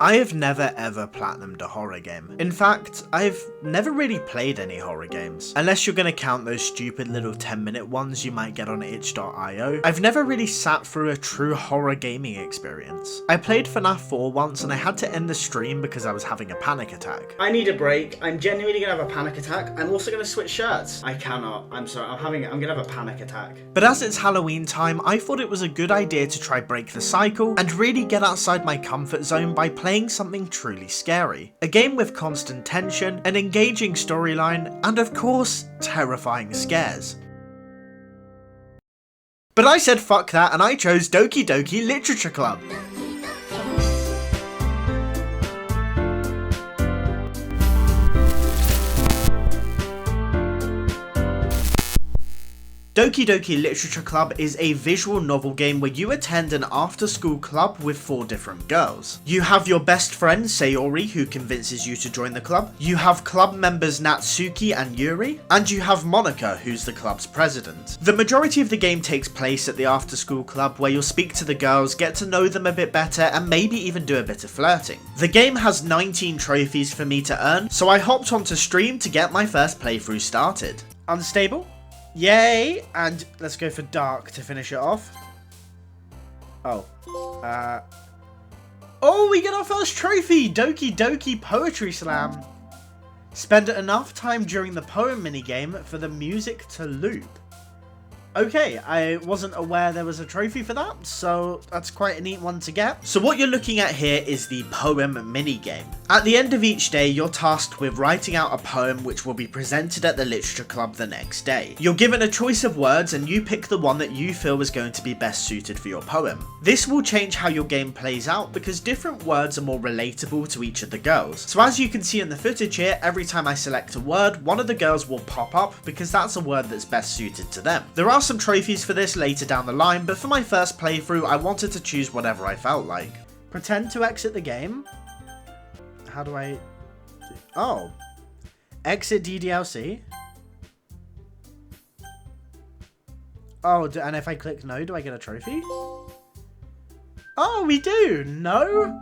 I have never ever platinumed a horror game. In fact, I've never really played any horror games. Unless you're gonna count those stupid little 10-minute ones you might get on itch.io. I've never really sat through a true horror gaming experience. I played FNAF 4 once and I had to end the stream because I was having a panic attack. I need a break. I'm genuinely gonna have a panic attack. I'm also gonna switch shirts. I cannot. I'm sorry. I'm gonna have a panic attack. But as it's Halloween time, I thought it was a good idea to try break the cycle and really get outside my comfort zone by playing something truly scary. A game with constant tension, an engaging storyline, and of course, terrifying scares. But I said fuck that and I chose Doki Doki Literature Club. Doki Doki Literature Club is a visual novel game where you attend an after-school club with 4 different girls. You have your best friend Sayori, who convinces you to join the club. You have club members Natsuki and Yuri, and you have Monica, who's the club's president. The majority of the game takes place at the after-school club, where you'll speak to the girls, get to know them a bit better, and maybe even do a bit of flirting. The game has 19 trophies for me to earn, so I hopped onto stream to get my first playthrough started. Unstable? Yay! And let's go for dark to finish it off. Oh. Oh, we get our first trophy! Doki Doki Poetry Slam. Spend enough time during the poem minigame for the music to loop. Okay, I wasn't aware there was a trophy for that, so that's quite a neat one to get. So what you're looking at here is the poem minigame. At the end of each day, you're tasked with writing out a poem which will be presented at the literature club the next day. You're given a choice of words and you pick the one that you feel is going to be best suited for your poem. This will change how your game plays out because different words are more relatable to each of the girls. So as you can see in the footage here, every time I select a word, one of the girls will pop up because that's a word that's best suited to them. There are some trophies for this later down the line, but for my first playthrough, I wanted to choose whatever I felt like. Pretend to exit the game. How do I... Oh. Exit DDLC. Oh, and if I click no, do I get a trophy? Oh, we do! No?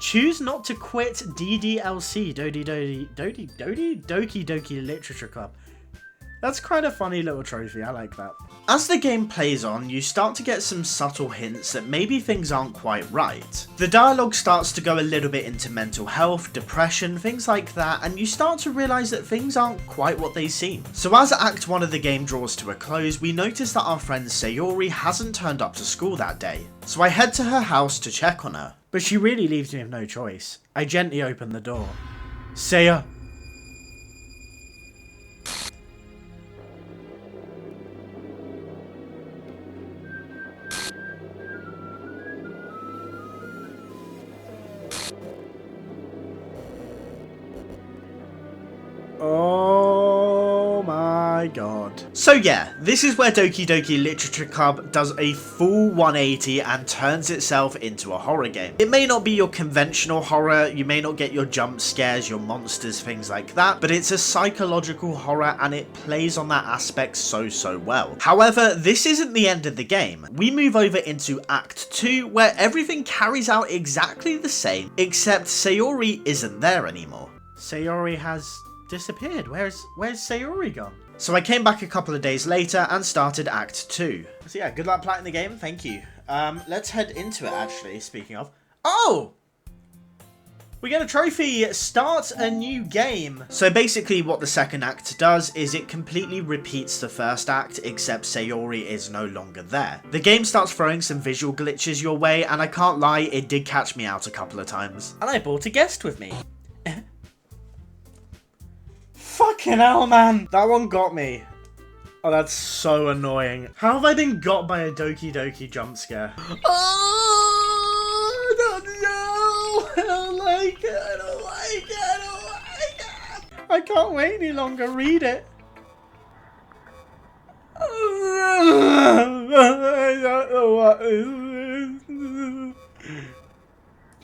Choose not to quit DDLC. Doki Doki Literature Club. That's quite a funny little trophy, I like that. As the game plays on, you start to get some subtle hints that maybe things aren't quite right. The dialogue starts to go a little bit into mental health, depression, things like that, and you start to realise that things aren't quite what they seem. So as Act 1 of the game draws to a close, we notice that our friend Sayori hasn't turned up to school that day. So I head to her house to check on her. But she really leaves me with no choice. I gently open the door. Saya. Oh my god. So yeah, this is where Doki Doki Literature Club does a full 180 and turns itself into a horror game. It may not be your conventional horror, you may not get your jump scares, your monsters, things like that, but it's a psychological horror and it plays on that aspect so well. However, this isn't the end of the game. We move over into Act 2 where everything carries out exactly the same, except Sayori isn't there anymore. Sayori has disappeared. Where's Sayori gone? So I came back a couple of days later and started Act 2. So yeah, good luck playing the game, thank you. Let's head into it actually, speaking of. Oh! We get a trophy, start a new game. So basically what the second act does is it completely repeats the first act, except Sayori is no longer there. The game starts throwing some visual glitches your way, and I can't lie, it did catch me out a couple of times. And I brought a guest with me. Fucking hell, man. That one got me. Oh, that's so annoying. How have I been got by a Doki Doki jump scare? Oh, I don't know. I don't like it. I don't like it. I don't like it. I can't wait any longer. Read it. I don't know what is this.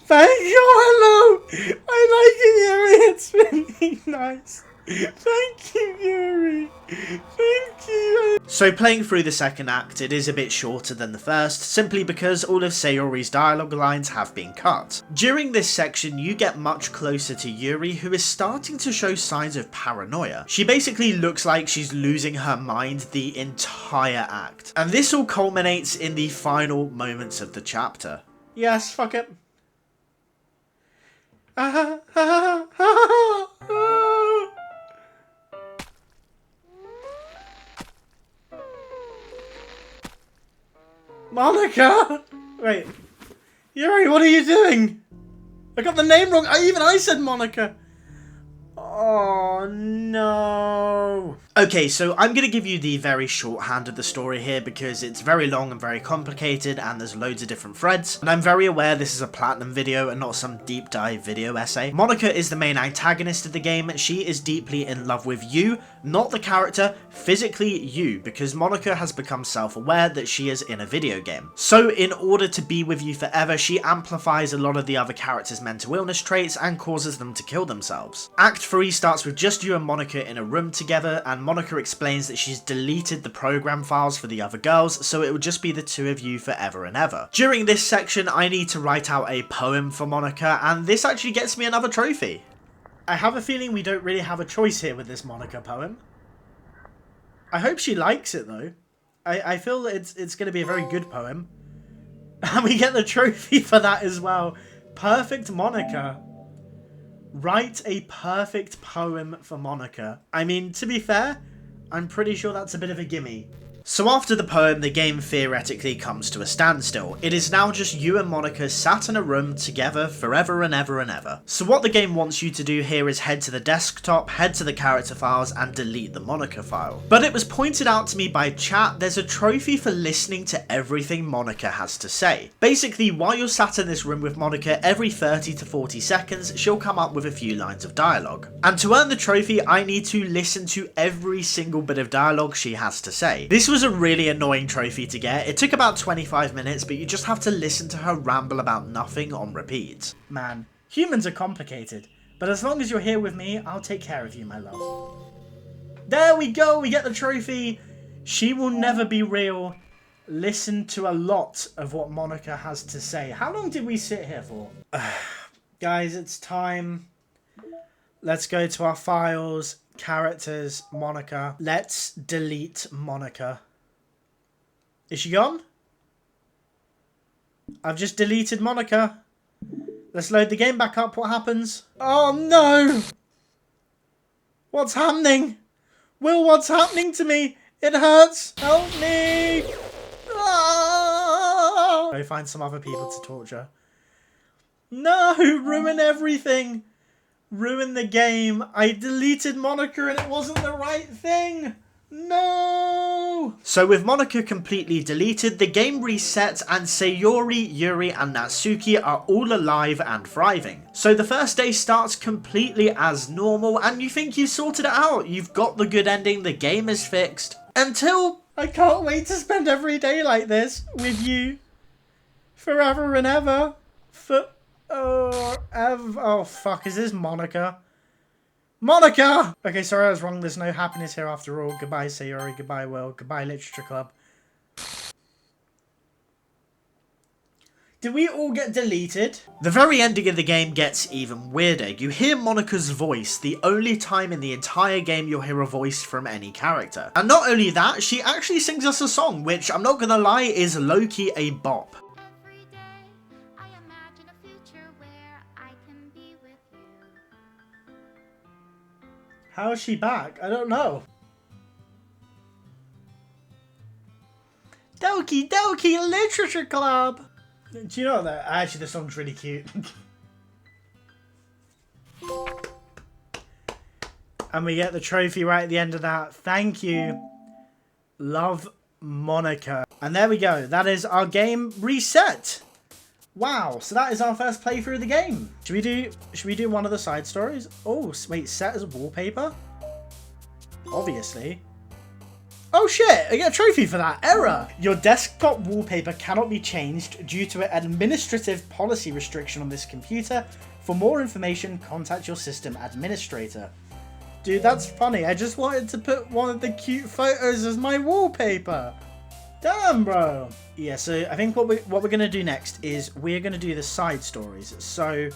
Thank you. Hello. I like it here. It's really nice. Thank you, Yuri. Thank you. So playing through the second act, it is a bit shorter than the first, simply because all of Sayori's dialogue lines have been cut. During this section, you get much closer to Yuri, who is starting to show signs of paranoia. She basically looks like she's losing her mind the entire act. And this all culminates in the final moments of the chapter. Yes, fuck it. Monica! Wait. Yuri, what are you doing? I got the name wrong. Even I said Monica. Oh, no. Okay, so I'm going to give you the very shorthand of the story here because it's very long and very complicated and there's loads of different threads. And I'm very aware this is a platinum video and not some deep dive video essay. Monica is the main antagonist of the game. She is deeply in love with you, not the character, physically you, because Monica has become self-aware that she is in a video game. So in order to be with you forever, she amplifies a lot of the other characters' mental illness traits and causes them to kill themselves. Act 3 starts with just you and Monica in a room together, and Monica explains that she's deleted the program files for the other girls, so it will just be the two of you forever and ever. During this section, I need to write out a poem for Monica, and this actually gets me another trophy. I have a feeling we don't really have a choice here with this Monica poem. I hope she likes it though. I feel that it's going to be a very good poem. And we get the trophy for that as well. Perfect Monica. Write a perfect poem for Monica. I mean, to be fair, I'm pretty sure that's a bit of a gimme. So after the poem, the game theoretically comes to a standstill. It is now just you and Monica sat in a room together forever and ever and ever. So what the game wants you to do here is head to the desktop, head to the character files, and delete the Monica file. But it was pointed out to me by chat, there's a trophy for listening to everything Monica has to say. Basically, while you're sat in this room with Monica, every 30 to 40 seconds, she'll come up with a few lines of dialogue. And to earn the trophy, I need to listen to every single bit of dialogue she has to say. This was a really annoying trophy to get. It took about 25 minutes, but you just have to listen to her ramble about nothing on repeat. Man, humans are complicated, but as long as you're here with me, I'll take care of you, my love. There we go, we get the trophy. She will never be real. Listen to a lot of what Monica has to say. How long did we sit here for? Guys, it's time. Let's go to our files, characters, Monica. Let's delete Monica. Is she gone? I've just deleted Monica. Let's load the game back up. What happens? Oh no! What's happening? Will, what's happening to me? It hurts. Help me! Ah! Go find some other people to torture. No! Ruin everything! Ruin the game. I deleted Monica and it wasn't the right thing. No! So with Monica completely deleted, the game resets and Sayori, Yuri and Natsuki are all alive and thriving. So the first day starts completely as normal and you think you've sorted it out. You've got the good ending, the game is fixed. Until I can't wait to spend every day like this with you. Forever and ever. Oh fuck, is this Monica? Monica! Okay, sorry I was wrong. There's no happiness here after all. Goodbye, Sayori. Goodbye, Will. Goodbye, Literature Club. Did we all get deleted? The very ending of the game gets even weirder. You hear Monica's voice, the only time in the entire game you'll hear a voice from any character. And not only that, she actually sings us a song, which I'm not gonna lie is low-key a bop. How is she back? I don't know. Doki Doki Literature Club! Do you know that? Actually, the song's really cute. And we get the trophy right at the end of that. Thank you. Love, Monica. And there we go. That is our game reset. Wow, so that is our first playthrough of the game. Should we do one of the side stories? Oh, wait, set as wallpaper? Obviously. Oh shit, I get a trophy for that. Error. Your desktop wallpaper cannot be changed due to an administrative policy restriction on this computer. For more information, contact your system administrator. Dude, that's funny. I just wanted to put one of the cute photos as my wallpaper. Damn, bro. Yeah, so I think what we're going to do next is we're going to do the side stories. So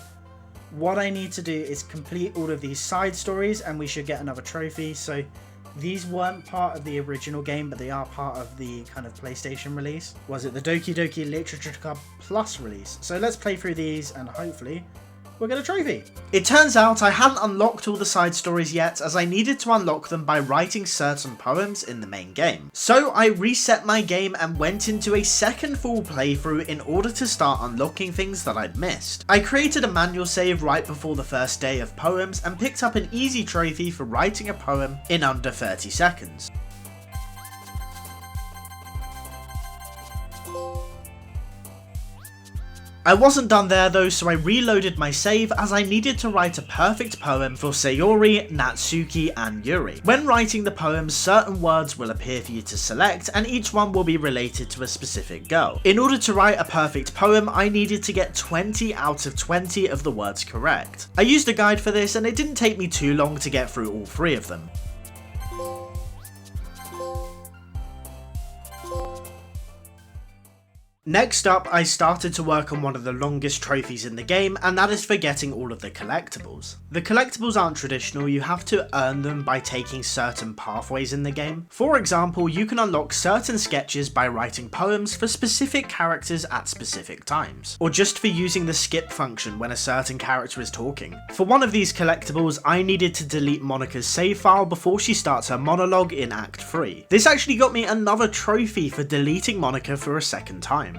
what I need to do is complete all of these side stories and we should get another trophy. So these weren't part of the original game, but they are part of the kind of PlayStation release. Was it the Doki Doki Literature Club Plus release? So let's play through these and hopefully we'll get a trophy. It turns out I hadn't unlocked all the side stories yet, as I needed to unlock them by writing certain poems in the main game. So I reset my game and went into a second full playthrough in order to start unlocking things that I'd missed. I created a manual save right before the first day of poems and picked up an easy trophy for writing a poem in under 30 seconds. I wasn't done there though, so I reloaded my save as I needed to write a perfect poem for Sayori, Natsuki and Yuri. When writing the poems, certain words will appear for you to select and each one will be related to a specific girl. In order to write a perfect poem, I needed to get 20 out of 20 of the words correct. I used a guide for this and it didn't take me too long to get through all 3 of them. Next up, I started to work on one of the longest trophies in the game, and that is for getting all of the collectibles. The collectibles aren't traditional, you have to earn them by taking certain pathways in the game. For example, you can unlock certain sketches by writing poems for specific characters at specific times, or just for using the skip function when a certain character is talking. For one of these collectibles, I needed to delete Monika's save file before she starts her monologue in Act 3. This actually got me another trophy for deleting Monika for a second time.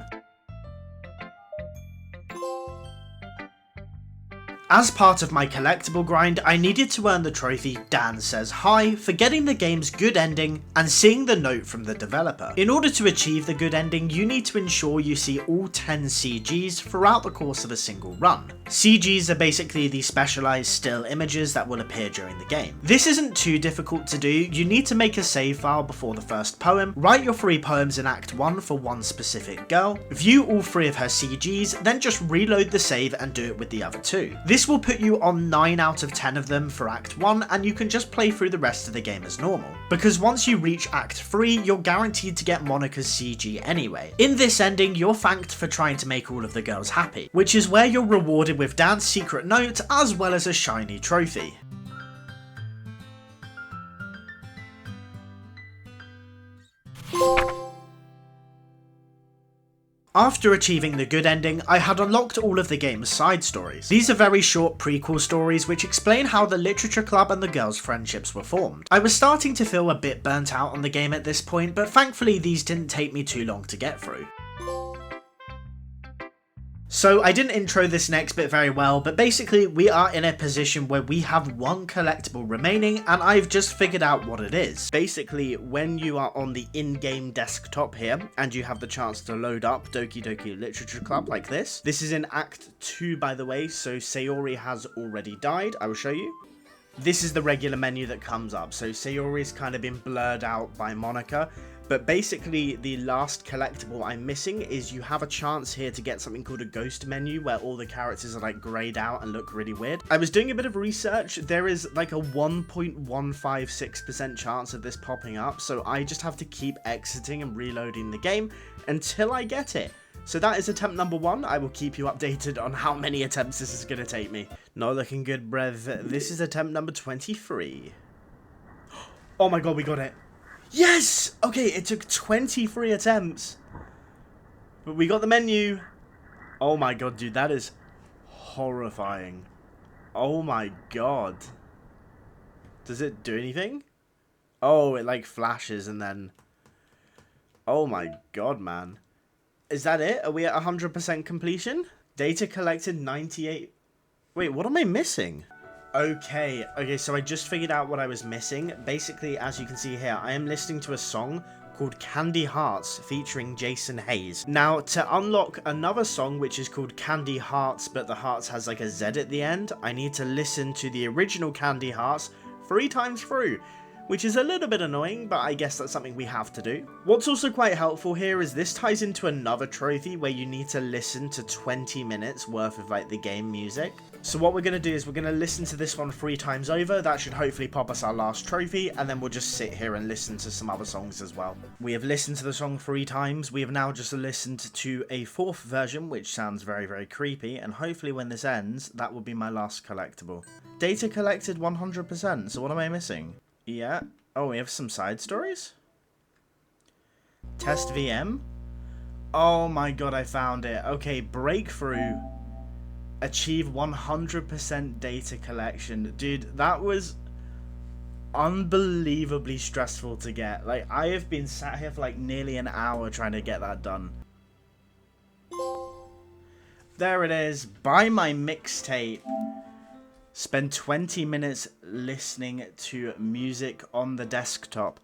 As part of my collectible grind, I needed to earn the trophy Dan Says Hi for getting the game's good ending and seeing the note from the developer. In order to achieve the good ending, you need to ensure you see all 10 CGs throughout the course of a single run. CGs are basically the specialized still images that will appear during the game. This isn't too difficult to do, you need to make a save file before the first poem, write your 3 poems in Act 1 for one specific girl, view all 3 of her CGs, then just reload the save and do it with the other 2. This will put you on 9 out of 10 of them for Act 1 and you can just play through the rest of the game as normal. Because once you reach Act 3, you're guaranteed to get Monika's CG anyway. In this ending, you're thanked for trying to make all of the girls happy, which is where you're rewarded with Dan's secret note as well as a shiny trophy. After achieving the good ending, I had unlocked all of the game's side stories. These are very short prequel stories which explain how the literature club and the girls' friendships were formed. I was starting to feel a bit burnt out on the game at this point, but thankfully these didn't take me too long to get through. So I didn't intro this next bit very well, but basically we are in a position where we have 1 collectible remaining and I've just figured out what it is. Basically, when you are on the in-game desktop here and you have the chance to load up Doki Doki Literature Club like this. This is in Act 2 by the way, so Sayori has already died. I will show you. This is the regular menu that comes up, so Sayori's kind of been blurred out by Monika. But basically, the last collectible I'm missing is you have a chance here to get something called a ghost menu where all the characters are like grayed out and look really weird. I was doing a bit of research. There is like a 1.156% chance of this popping up. So I just have to keep exiting and reloading the game until I get it. So that is attempt number 1. I will keep you updated on how many attempts this is going to take me. Not looking good, bruv. This is attempt number 23. Oh my god, we got it. Yes! Okay, it took 23 attempts. But we got the menu. Oh my god, dude, that is horrifying. Oh my god. Does it do anything? Oh, it like flashes and then... Oh my god, man. Is that it? Are we at 100% completion? Data collected 98... Wait, what am I missing? Okay, so I just figured out what I was missing. Basically, as you can see here, I am listening to a song called Candy Hearts featuring Jason Hayes. Now, to unlock another song which is called Candy Hearts, but the hearts has like a Z at the end, I need to listen to the original Candy Hearts 3 times through, which is a little bit annoying, but I guess that's something we have to do. What's also quite helpful here is this ties into another trophy where you need to listen to 20 minutes worth of like the game music. So what we're going to do is we're going to listen to this one 3 times over. That should hopefully pop us our last trophy, and then we'll just sit here and listen to some other songs as well. We have listened to the song 3 times. We have now just listened to a 4th version, which sounds very, very creepy, and hopefully when this ends, that will be my last collectible. Data collected 100%, so what am I missing? Yeah. Oh, we have some side stories? Test VM? Oh my god, I found it. Okay, breakthrough. Achieve 100% data collection. Dude, that was unbelievably stressful to get. Like, I have been sat here for like nearly an hour trying to get that done. There it is. Buy my mixtape. Spend 20 minutes listening to music on the desktop.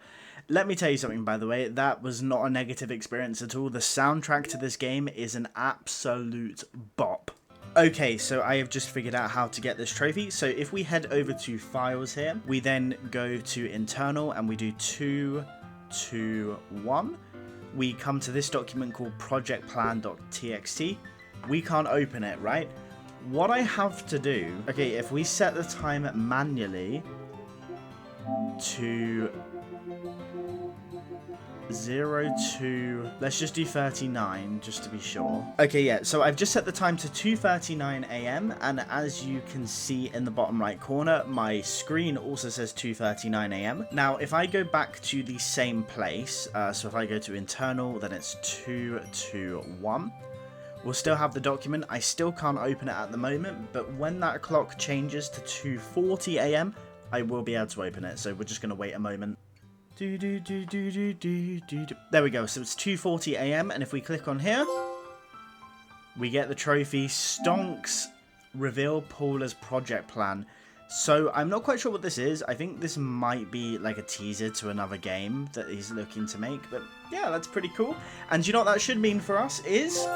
Let me tell you something, by the way, that was not a negative experience at all. The soundtrack to this game is an absolute bop. Okay, so I have just figured out how to get this trophy. So if we head over to files here, we then go to internal and we do 2, 2, 1. We come to this document called projectplan.txt. We can't open it, right? What I have to do, okay, if we set the time manually to 02, let's just do 39 just to be sure. Okay, yeah, so I've just set the time to 2:39 AM, and as you can see in the bottom right corner, my screen also says 2:39 AM. Now, if I go back to the same place, so if I go to internal, then it's 221. We'll still have the document. I still can't open it at the moment, but when that clock changes to 2:40 AM, I will be able to open it, so we're just going to wait a moment. There we go, so it's 2:40 AM, and if we click on here, we get the trophy Stonks Reveal Paula's Project Plan. So I'm not quite sure what this is. I think this might be like a teaser to another game that he's looking to make, but yeah, that's pretty cool. And you know what that should mean for us is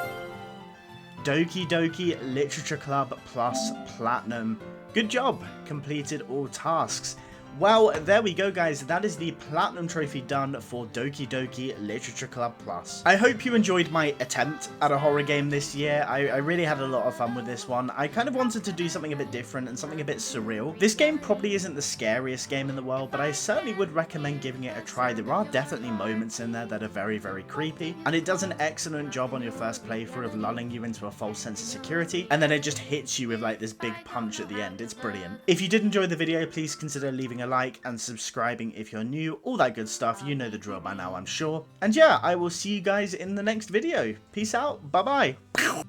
Doki Doki Literature Club plus Platinum. Good job, completed all tasks. Well, there we go, guys. That is the Platinum Trophy done for Doki Doki Literature Club Plus. I hope you enjoyed my attempt at a horror game this year. I really had a lot of fun with this one. I kind of wanted to do something a bit different and something a bit surreal. This game probably isn't the scariest game in the world, but I certainly would recommend giving it a try. There are definitely moments in there that are very, very creepy, and it does an excellent job on your first playthrough of lulling you into a false sense of security, and then it just hits you with like this big punch at the end. It's brilliant. If you did enjoy the video, please consider leaving a like and subscribing if you're new, all that good stuff. You know the drill by now, I'm sure. And yeah, I will see you guys in the next video. Peace out. Bye bye.